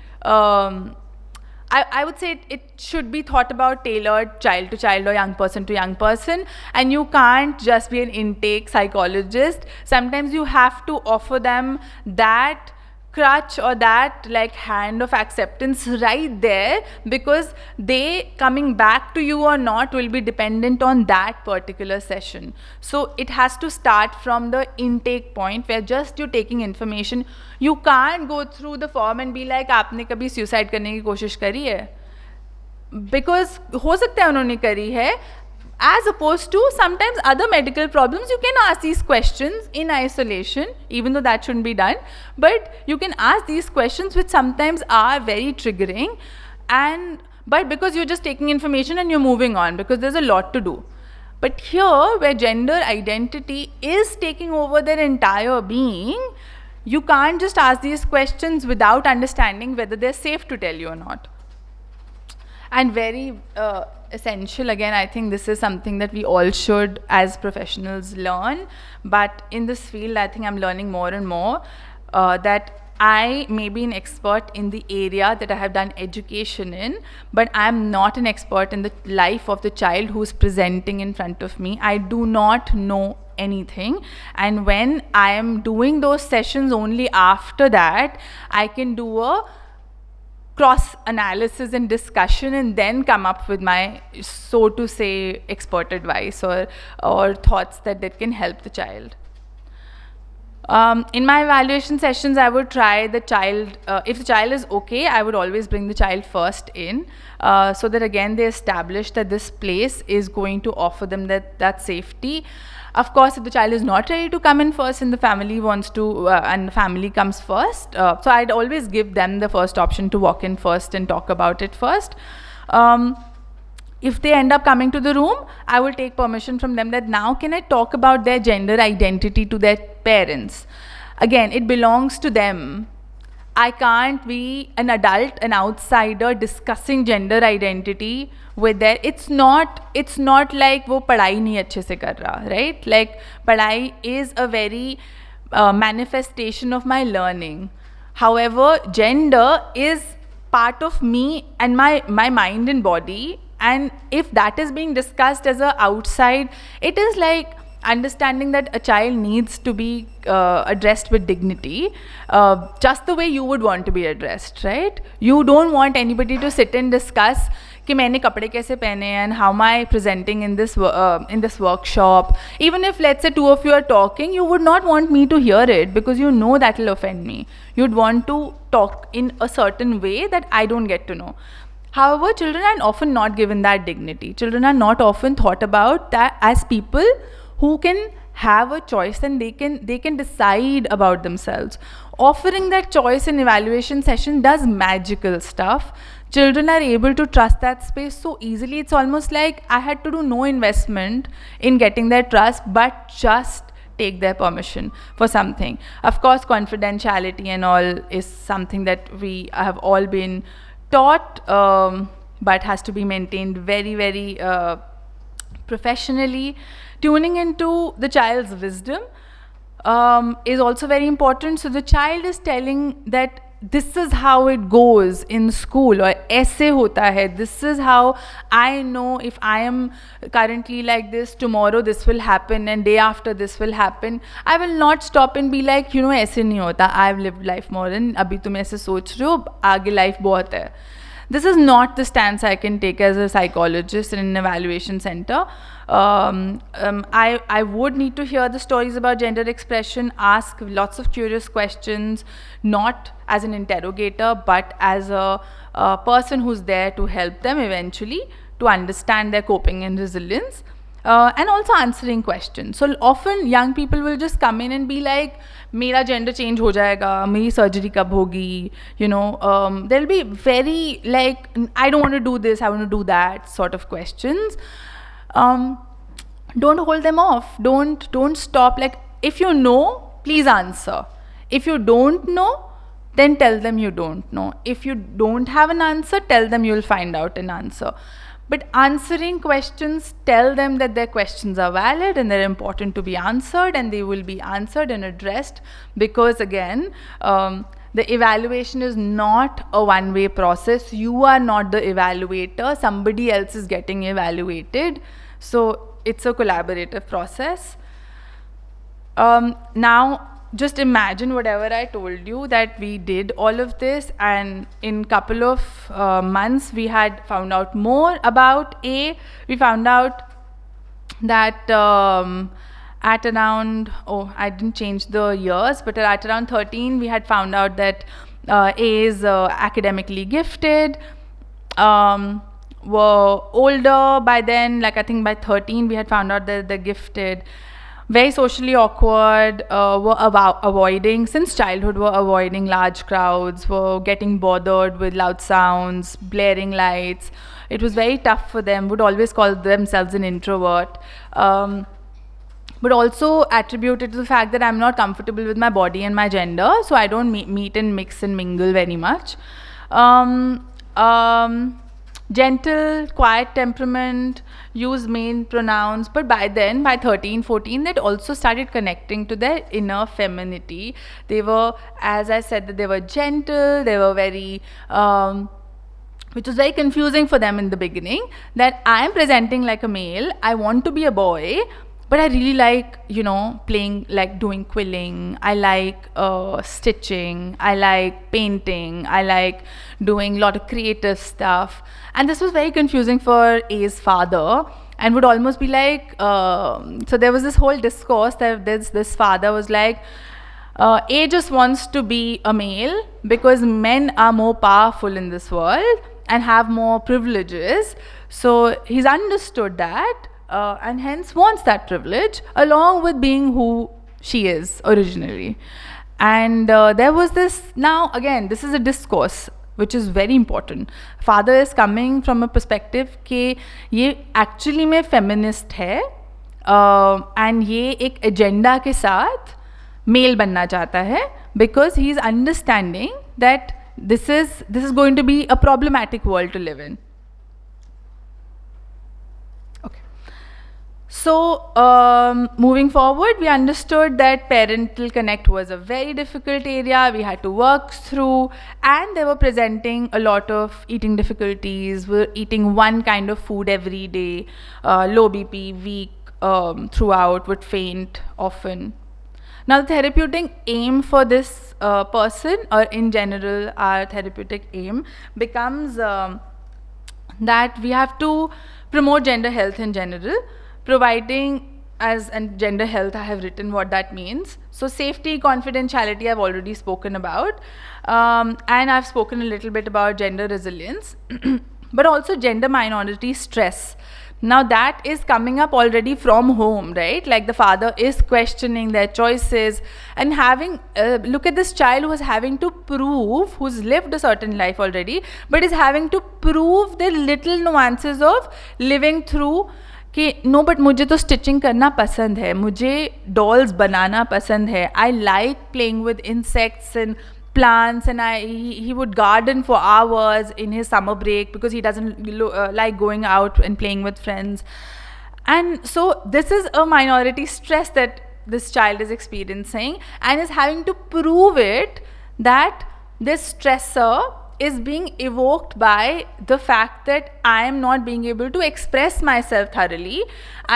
I would say it should be thought about tailored child to child or young person to young person, and you can't just be an intake psychologist. Sometimes you have to offer them that crutch or that like hand of acceptance right there, because they coming back to you or not will be dependent on that particular session. So it has to start from the intake point where just you're taking information. You can't go through the form and be like आपने कभी suicide करने की कोशिश करी है, because हो सकता है उन्होंने करी है, as opposed to sometimes other medical problems. You can ask these questions in isolation, even though that shouldn't be done, but you can ask these questions which sometimes are very triggering, but because you're just taking information and you're moving on because there's a lot to do. But here where gender identity is taking over their entire being, you can't just ask these questions without understanding whether they're safe to tell you or not. And very essential, again, I think this is something that we all should as professionals learn, but in this field I think I'm learning more and more that I may be an expert in the area that I have done education in, but I'm not an expert in the life of the child who's presenting in front of me. I do not know anything, and when I am doing those sessions, only after that I can do a cross analysis and discussion and then come up with my, so to say, expert advice or thoughts that can help the child. In my evaluation sessions, I would try the child, if the child is okay, I would always bring the child first in, so that again they establish that this place is going to offer them that safety. Of course, if the child is not ready to come in first and the family wants to, and the family comes first, so I'd always give them the first option to walk in first and talk about it first. If they end up coming to the room, I will take permission from them that now can I talk about their gender identity to their parents. Again, it belongs to them. I can't be an adult, an outsider discussing gender identity with their, it's not like वो पढ़ाई नहीं अच्छे से कर रहा, right? Like पढ़ाई is a very manifestation of my learning. However, gender is part of me and my mind and body, and if that is being discussed as a outside, it is like understanding that a child needs to be addressed with dignity, just the way you would want to be addressed, right? You don't want anybody to sit and discuss कि मैंने कपड़े कैसे पहने and how am I presenting in this workshop. Even if let's say two of you are talking, you would not want me to hear it because you know that will offend me. You'd want to talk in a certain way that I don't get to know. However, children are often not given that dignity. Children are not often thought about that as people who can have a choice and they can decide about themselves. Offering that choice in evaluation session does magical stuff. Children are able to trust that space so easily. It's almost like I had to do no investment in getting their trust, but just take their permission for something. Of course, confidentiality and all is something that we have all been taught, but has to be maintained very, very professionally. Tuning into the child's wisdom is also very important. So the child is telling that this is how it goes in school, or aise hota hai. This is how I know if I am currently like this, tomorrow this will happen and day after this will happen. I will not stop and be like, you know, aise nahi hota. I've lived life more than abhi tum aise soch rahe ho, aage life bahut hai. This is not the stance I can take as a psychologist in an evaluation center. I would need to hear the stories about gender expression, ask lots of curious questions, not as an interrogator, but as a person who's there to help them eventually to understand their coping and resilience. And also answering questions. So often young people will just come in and be like, मेरा gender change हो जाएगा, मेरी surgery कब होगी, you know, they'll be very like, I don't want to do this, I want to do that sort of questions. Don't hold them off. Don't stop. Like, if you know, please answer. If you don't know, then tell them you don't know. If you don't have an answer, tell them you'll find out an answer. But answering questions, tell them that their questions are valid and they're important to be answered, and they will be answered and addressed, because again, the evaluation is not a one-way process. You are not the evaluator. Somebody else is getting evaluated. So it's a collaborative process. Now, just imagine whatever I told you, that we did all of this, and in couple of months we had found out more about A. We found out that at around, I didn't change the years, but at around 13 we had found out that A is academically gifted, were older by then, like I think by 13 we had found out that they're gifted. Very socially awkward, were avoiding, since childhood, were avoiding large crowds, were getting bothered with loud sounds, blaring lights. It was very tough for them, would always call themselves an introvert. But also attributed to the fact that I'm not comfortable with my body and my gender, so I don't meet and mix and mingle very much. Gentle, quiet temperament, use main pronouns, but by then, by 13, 14, they'd also started connecting to their inner femininity. They were, as I said, that they were gentle, they were very, which was very confusing for them in the beginning, that I am presenting like a male, I want to be a boy, but I really like, you know, playing, like doing quilling, I like stitching, I like painting, I like doing a lot of creative stuff. And this was very confusing for A's father, and would almost be like, so there was this whole discourse that this father was like, A just wants to be a male because men are more powerful in this world and have more privileges. So he's understood that, and hence wants that privilege along with being who she is originally. And there was this, now again, this is a discourse which is very important. Father is coming from a perspective कि ये actually में feminist है, and ये एक agenda के साथ male बनना चाहता है, because he is understanding that this is going to be a problematic world to live in. So moving forward, we understood that parental connect was a very difficult area we had to work through, and they were presenting a lot of eating difficulties, were eating one kind of food every day, low BP, weak throughout, would faint often. Now the therapeutic aim for this person, or in general our therapeutic aim, becomes that we have to promote gender health in general, providing and gender health, I have written what that means. So safety, confidentiality, I've already spoken about. And I've spoken a little bit about gender resilience, but also gender minority stress. Now that is coming up already from home, right? Like the father is questioning their choices and having, look at this child who is having to prove, who's lived a certain life already, but is having to prove the little nuances of living through कि no but मुझे तो stitching करना पसंद है, मुझे dolls बनाना पसंद है, I like playing with insects and plants, and he would garden for hours in his summer break because he doesn't like going out and playing with friends. And so this is a minority stress that this child is experiencing and is having to prove it that this stressor is being evoked by the fact that I am not being able to express myself thoroughly.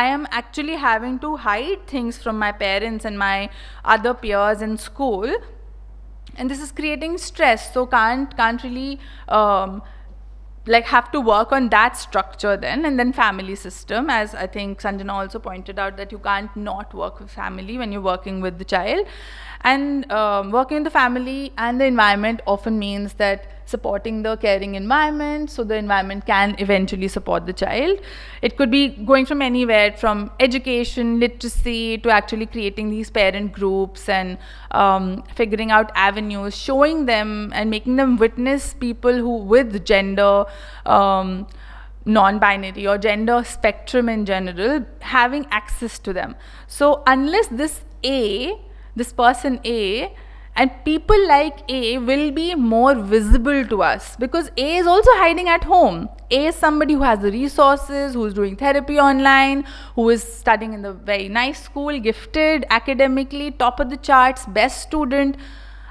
I am actually having to hide things from my parents and my other peers in school. And this is creating stress, so can't really like have to work on that structure then. And then family system, as I think Sanjana also pointed out, that you can't not work with family when you're working with the child. And working in the family and the environment often means that supporting the caring environment, so the environment can eventually support the child. It could be going from anywhere, from education, literacy, to actually creating these parent groups and figuring out avenues, showing them and making them witness people who with gender non-binary or gender spectrum in general, having access to them. So unless this person A, and people like A will be more visible to us, because A is also hiding at home. A is somebody who has the resources, who is doing therapy online, who is studying in the very nice school, gifted, academically, top of the charts, best student.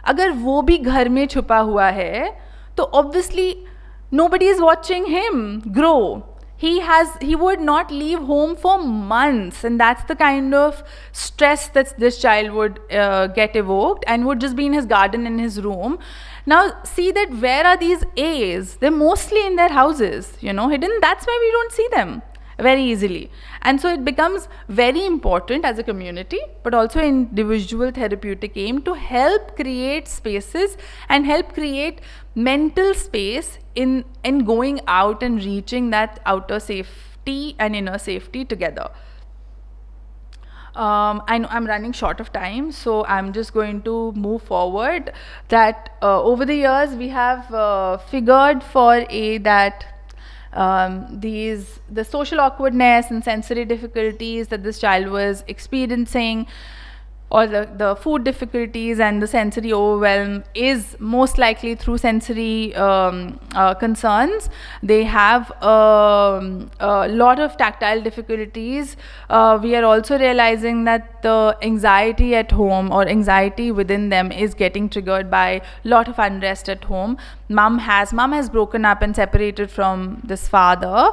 अगर वो भी घर में छुपा हुआ है, तो obviously nobody is watching him grow. He would not leave home for months, and that's the kind of stress that this child would get evoked, and would just be in his garden, in his room. Now see that where are these A's? They're mostly in their houses, hidden. That's why we don't see them very easily. And so it becomes very important as a community, but also individual therapeutic aim, to help create spaces and help create mental space in going out and reaching that outer safety and inner safety together. I know I'm running short of time, so I'm just going to move forward. That over the years we have figured for that the social awkwardness and sensory difficulties that this child was experiencing, or the food difficulties and the sensory overwhelm, is most likely through sensory concerns. They have a lot of tactile difficulties. We are also realizing that the anxiety at home, or anxiety within them, is getting triggered by a lot of unrest at home. Mom has broken up and separated from this father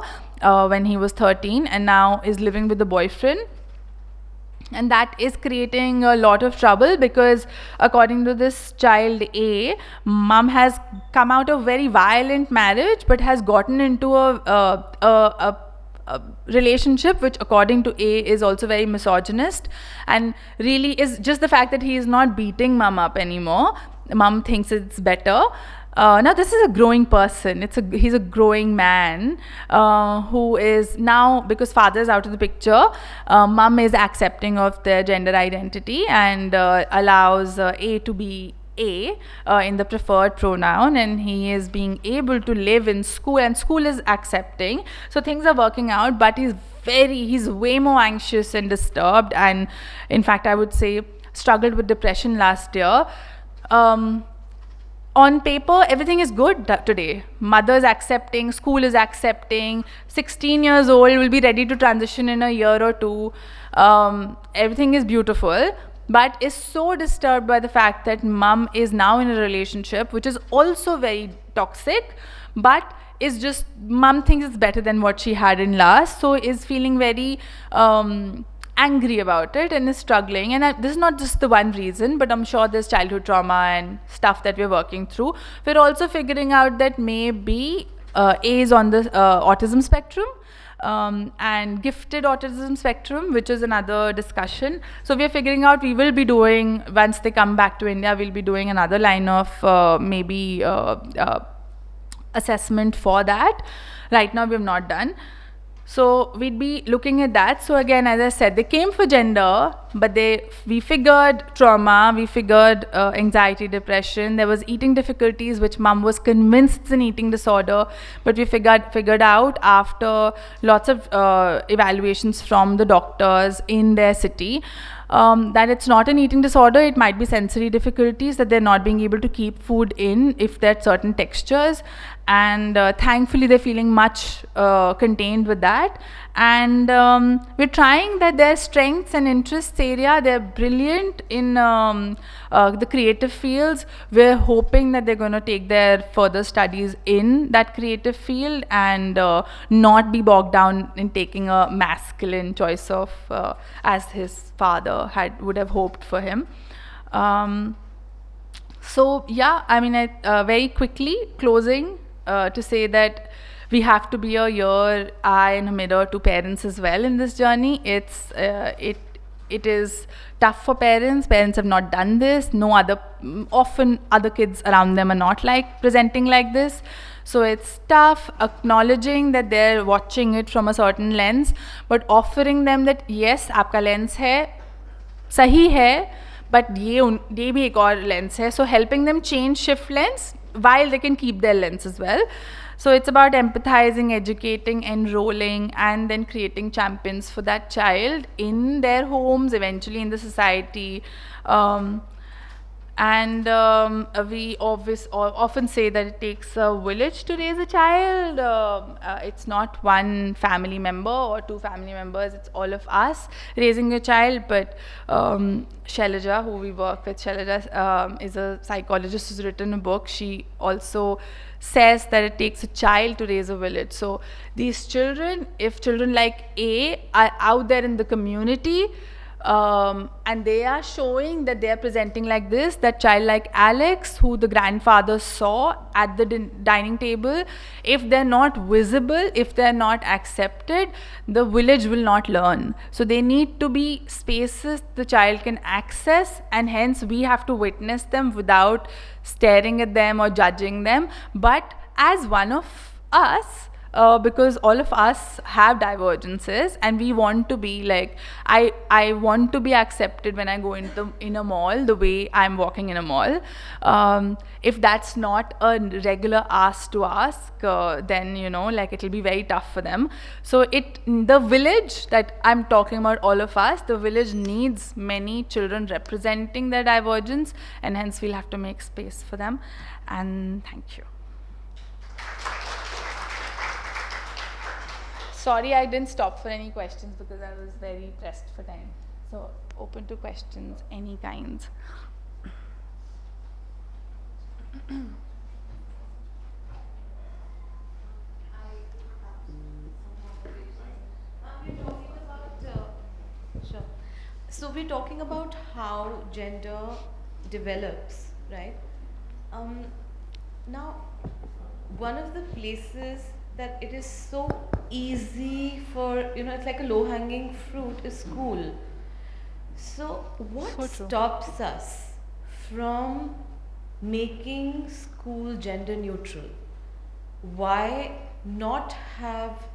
when he was 13, and now is living with the boyfriend. And that is creating a lot of trouble, because according to this child A, mom has come out of very violent marriage, but has gotten into a relationship which according to A is also very misogynist, and really is just the fact that he is not beating mom up anymore. Mom thinks it's better. Now this is a growing person. He's a growing man who is now, because father is out of the picture, mom is accepting of their gender identity and allows A to be A in the preferred pronoun, and he is being able to live in school, and school is accepting. So things are working out, but he's way more anxious and disturbed, and in fact I would say struggled with depression last year. On paper, everything is good today. Mother is accepting, school is accepting, 16 years old, will be ready to transition in a year or two. Everything is beautiful, but is so disturbed by the fact that mom is now in a relationship which is also very toxic, but is just, mom thinks it's better than what she had in last, so is feeling very angry about it and is struggling. And this is not just the one reason, but I'm sure there's childhood trauma and stuff that we're working through. We're also figuring out that maybe A is on the autism spectrum. And gifted autism spectrum, which is another discussion. So we are figuring out, we will be doing, once they come back to India, we'll be doing another line of assessment for that. Right now we have not done. So we'd be looking at that. So again, as I said, they came for gender, but we figured trauma, we figured anxiety, depression. There was eating difficulties, which mom was convinced it's an eating disorder, but we figured out after lots of evaluations from the doctors in their city, that it's not an eating disorder. It might be sensory difficulties, that they're not being able to keep food in if there are certain textures, and thankfully they're feeling much contained with that. And we're trying that their strengths and interests area, they're brilliant in the creative fields. We're hoping that they're going to take their further studies in that creative field and not be bogged down in taking a masculine choice of as his father would have hoped for him. So yeah, I mean, very quickly closing to say that we have to be a eye and a mirror to parents as well in this journey. It is tough for parents. Parents have not done this. Often other kids around them are not presenting like this. So it's tough acknowledging that they're watching it from a certain lens, but offering them that yes, आपका lens है, सही है, but ये भी एक और lens है. So helping them shift lens while they can keep their lens as well. So it's about empathizing, educating, enrolling, and then creating champions for that child in their homes, eventually in the society. We often say that it takes a village to raise a child. It's not one family member or two family members, it's all of us raising a child. But Shailaja, who we work with, Shailaja is a psychologist who's written a book. She also says that it takes a child to raise a village. So these children, if children like A are out there in the community, and they are showing that they are presenting like this, that child like Alex, who the grandfather saw at the dining table, if they're not visible, if they're not accepted, the village will not learn. So they need to be spaces the child can access, and hence we have to witness them without staring at them or judging them, but as one of us. Because all of us have divergences, and we want to be I want to be accepted when I go in a mall the way I'm walking in a mall. If that's not a regular ask to ask, then it'll be very tough for them. So the village that I'm talking about, all of us, the village needs many children representing their divergence, and hence we'll have to make space for them. And thank you. Sorry, I didn't stop for any questions because I was very pressed for time. So open to questions, any kinds.
So we're talking about how gender develops, right? Now, one of the places that it is so easy for, it's like a low-hanging fruit is school. So what stops us from making school gender neutral? Why not have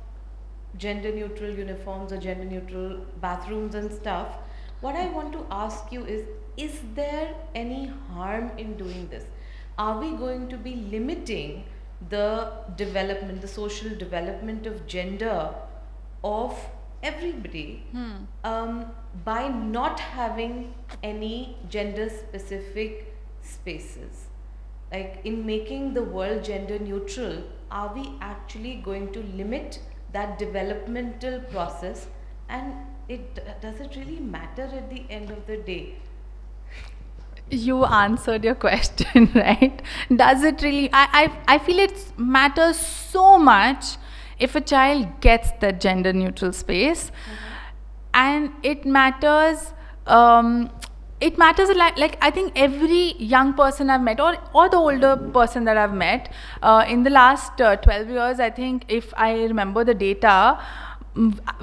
gender neutral uniforms or gender neutral bathrooms and stuff? What I want to ask you is there any harm in doing this? Are we going to be limiting the development, the social development of gender of everybody by not having any gender specific spaces? Like, in making the world gender neutral, are we actually going to limit that developmental process, and does it really matter at the end of the day?
You answered your question, right? Does it really? I feel it matters so much if a child gets that gender neutral space. And it matters it matters a lot. Like I think every young person I've met, or the older person that I've met in the last 12 years, I think if I remember the data,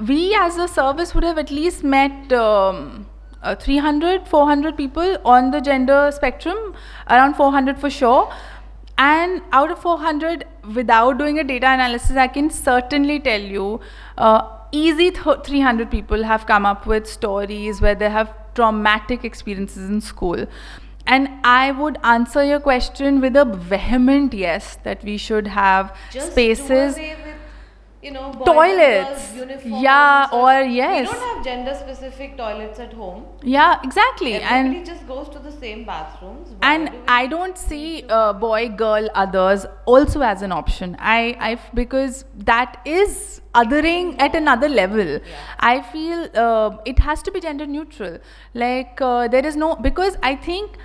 we as a service would have at least met 300, 400 people on the gender spectrum, around 400 for sure. And out of 400, without doing a data analysis, I can certainly tell you, easy 300 people have come up with stories where they have traumatic experiences in school. And I would answer your question with a vehement yes, that we should have
Just
spaces.
do away with, boys
Toilets.
and girls uniforms.
Yeah, or yes.
We don't have gender-specific toilets at home.
Yeah, exactly.
Everybody
And
just goes to the same bathrooms. Why
and
do we
I don't see boy, girl, others also as an option. Because that is othering at another level. I feel it has to be gender neutral. Like there is no, because I think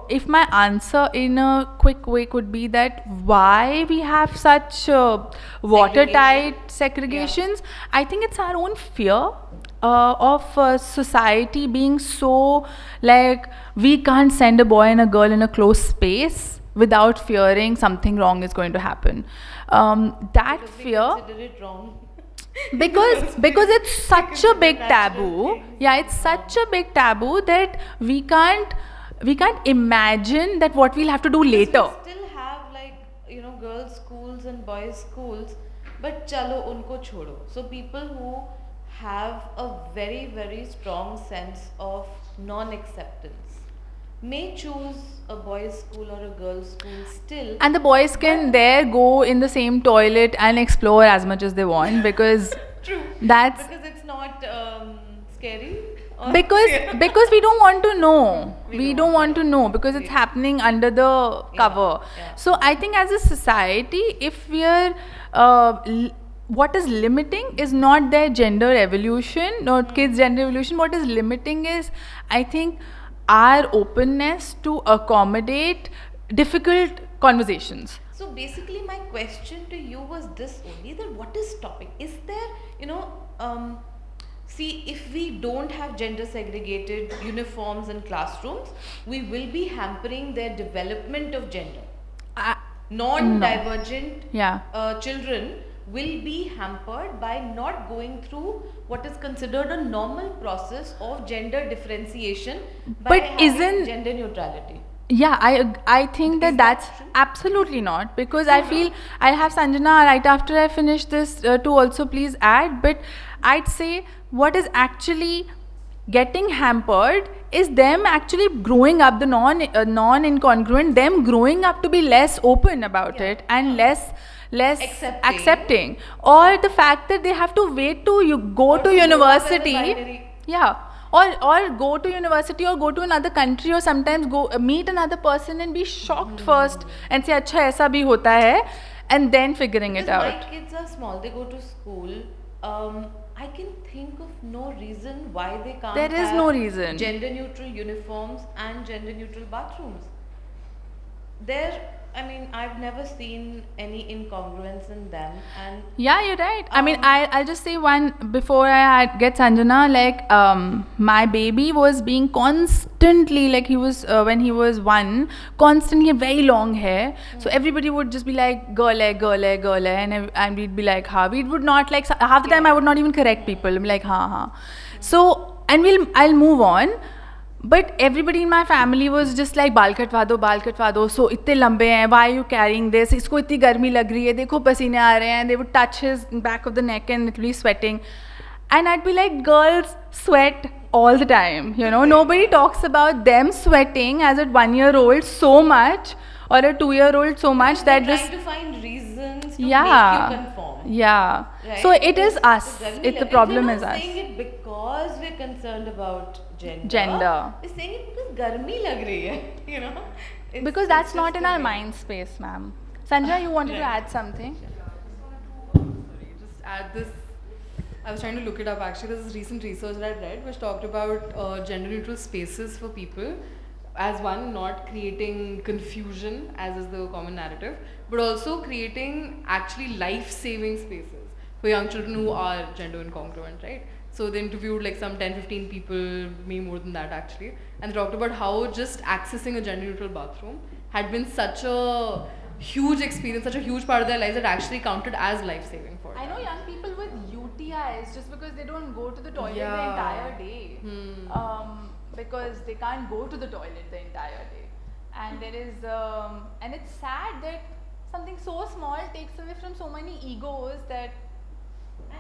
if my answer in a quick way could be that why we have such watertight segregations, I think it's our own fear of society being so like we can't send a boy and a girl in a closed space without fearing something wrong is going to happen. That
Because we
fear,
consider it wrong.
because it's such a big taboo. Yeah, it's such a big taboo that we can't imagine that what we'll have to do later.
We still have girls' schools and boys' schools, but chalo unko chodo. So people who have a very, very strong sense of non-acceptance may choose a boys' school or a girls' school still.
And the boys can there go in the same toilet and explore as much as they want, because
True.
that's
Because it's not scary. Or
because we don't want to know. We don't want to know because it's happening under the cover.
yeah.
So I think as a society, if we are what is limiting is not their gender evolution, not kids' gender evolution. What is limiting is, I think, our openness to accommodate difficult conversations.
So basically, my question to you was this only: that what is stopping? Is there, see, if we don't have gender segregated uniforms in classrooms, we will be hampering their development of gender. Non-divergent
Yeah.
children will be hampered by not going through what is considered a normal process of gender differentiation by
But
having
isn't-
gender neutrality.
Yeah, I think that that's absolutely not, because I feel I'll have Sanjana right after I finish this to also please add, but I'd say what is actually getting hampered is them actually growing up, the non-incongruent, them growing up to be less open about it and less accepting, or the fact that they have to wait to go to university. Yeah. Or go to university or go to another country, or sometimes go meet another person and be shocked first and say, "Acha, aisa bhi hota hai," and then figuring it
Because
out.
my kids are small, they go to school. I can think of no reason why they can't.
There is
have
no reason.
Gender neutral uniforms and gender neutral bathrooms. I've never seen any incongruence in them, and
Yeah, you're right. I mean, I'll just say one before I get Sanjana. Like, my baby was being constantly, like he was when he was 1, constantly very long hair. So everybody would just be like, "Girl hai, girl hai, girl hai," and we'd be like, "Ha." We would not like half the time. I would not even correct people. I'm like, "Ha, ha." So I'll move on. But everybody in my family was just like, बाल कटवा दो, so इतने लंबे हैं, why are you carrying this, इसको इतनी गर्मी लग रही है, देखो पसीने आ रहे हैं. They would touch his back of the neck and it would be sweating, and I'd be like, girls sweat all the time, nobody talks about them sweating as a 1-year-old so much, or a 2-year-old so much, that
they're
this
trying to find reasons to
yeah
make you conform.
Yeah,
Right?
so it is
Because
us,
the
the problem is
we're not
us.
saying it because we're concerned about gender.
Gender.
We're saying it because garmi lag rahi hai, It's-
Because that's
it's
not
just
in
a
our
way.
mind space, ma'am. Sanjana, you wanted to add something?
Just add this. I was trying to look it up actually. There's this recent research that I read which talked about gender neutral spaces for people, as one, not creating confusion as is the common narrative, but also creating actually life saving spaces. For for young children who are gender incongruent, right? So they interviewed like some 10-15 people, maybe more than that actually, and they talked about how just accessing a gender neutral bathroom had been such a huge experience, such a huge part of their lives that actually counted as life-saving for them.
I know young people with UTIs just because they don't go to the toilet the
Yeah.
entire day. Because they can't go to the toilet the entire day. And there is, and it's sad that something so small takes away from so many egos that.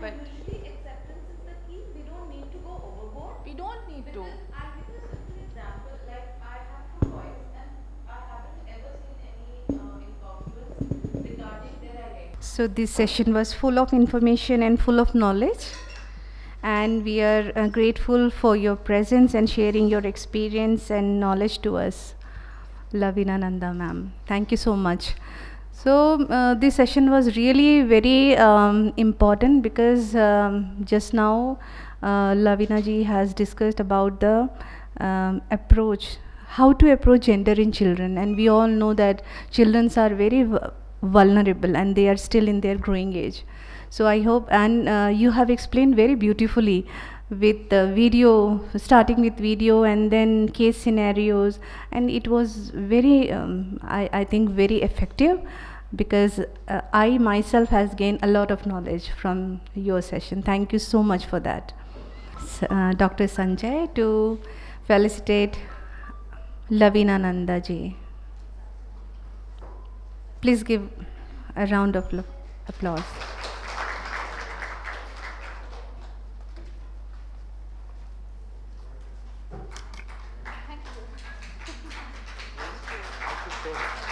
But
usually acceptance is the key. We don't need to go overboard.
we don't need to.
Because I'll give you a simple example. Like I have two boys, and I haven't ever seen any incongruence regarding their identity.
So this session was full of information and full of knowledge, and we are grateful for your presence and sharing your experience and knowledge to us, Lavina Nanda ma'am. Thank you so much. So this session was really very important because just now Lavina ji has discussed about the approach, how to approach gender in children, and we all know that children are very vulnerable and they are still in their growing age. So I hope, and you have explained very beautifully with the video, starting with video and then case scenarios, and it was very, I think very effective, because I myself has gained a lot of knowledge from your session. Thank you so much for that. Dr. Sanjay to felicitate Lavina Nanda ji. Please give a round of applause.
Thank you.